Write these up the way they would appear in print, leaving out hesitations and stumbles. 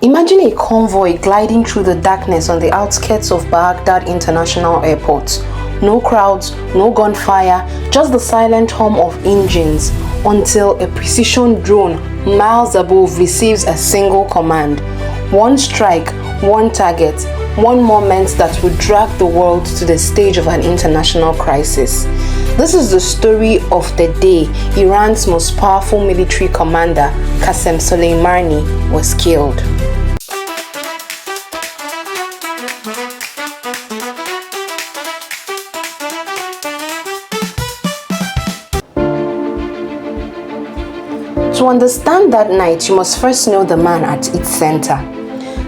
Imagine a convoy gliding through the darkness on the outskirts of Baghdad International Airport. No crowds, no gunfire, just the silent hum of engines until a precision drone miles above receives a single command. One strike, one target, one moment that would drag the world to the stage of an international crisis. This is the story of the day Iran's most powerful military commander, Qasem Soleimani, was killed. To understand that night, you must first know the man at its center.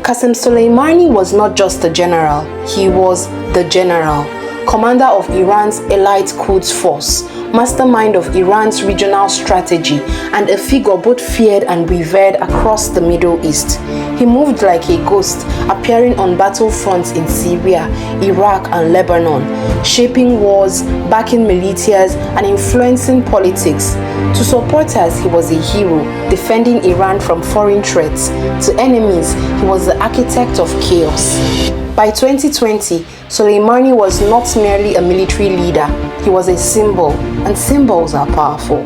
Qasem Soleimani was not just a general, he was the general, commander of Iran's elite Quds force, mastermind of Iran's regional strategy, and a figure both feared and revered across the Middle East. He moved like a ghost, appearing on battlefronts in Syria, Iraq, and Lebanon, shaping wars, backing militias, and influencing politics. To supporters, he was a hero, defending Iran from foreign threats. To enemies, he was the architect of chaos. By 2020, Soleimani was not merely a military leader, he was a symbol, and symbols are powerful.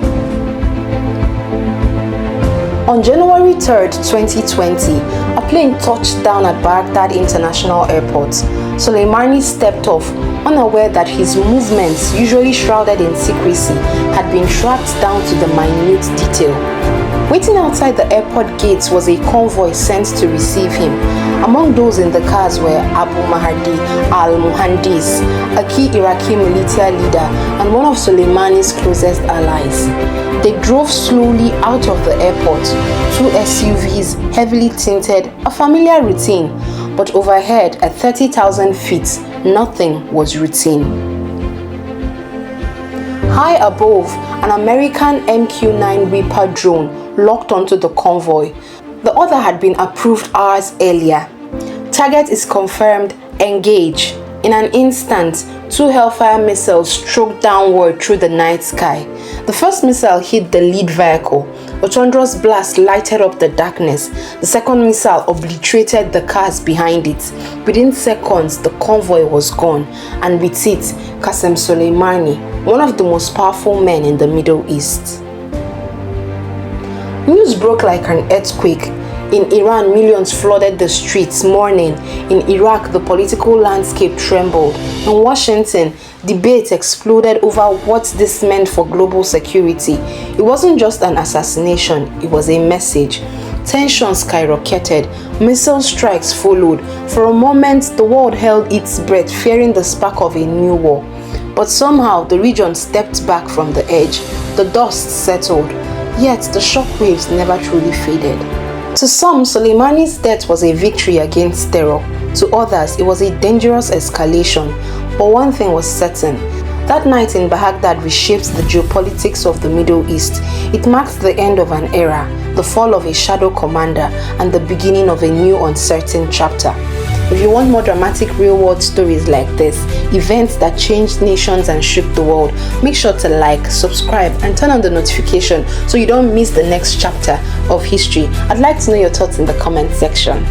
On January 3, 2020, a plane touched down at Baghdad International Airport. Soleimani stepped off, unaware that his movements, usually shrouded in secrecy, had been tracked down to the minute detail. Waiting outside the airport gates was a convoy sent to receive him. Among those in the cars were Abu Mahdi al-Muhandis, a key Iraqi militia leader and one of Soleimani's closest allies. They drove slowly out of the airport, two SUVs heavily tinted, a familiar routine, but overhead at 30,000 feet, nothing was routine. High above, an American MQ-9 Reaper drone locked onto the convoy. The other had been approved hours earlier. Target is confirmed, engage. In an instant, two Hellfire missiles stroked downward through the night sky. The first missile hit the lead vehicle. A thunderous blast lighted up the darkness. The second missile obliterated the cars behind it. Within seconds, the convoy was gone, and with it, Qasem Soleimani, one of the most powerful men in the Middle East. News broke like an earthquake. In Iran, millions flooded the streets mourning. In Iraq, the political landscape trembled. In Washington, debate exploded over what this meant for global security. It wasn't just an assassination, it was a message. Tensions skyrocketed, missile strikes followed. For a moment, the world held its breath, fearing the spark of a new war. But somehow, the region stepped back from the edge. The dust settled, yet the shockwaves never truly faded. To some, Soleimani's death was a victory against terror. To others, it was a dangerous escalation. But one thing was certain. That night in Baghdad reshaped the geopolitics of the Middle East. It marked the end of an era, the fall of a shadow commander, and the beginning of a new uncertain chapter. If you want more dramatic real-world stories like this, events that changed nations and shook the world, make sure to like, subscribe, and turn on the notification so you don't miss the next chapter of history. I'd like to know your thoughts in the comment section.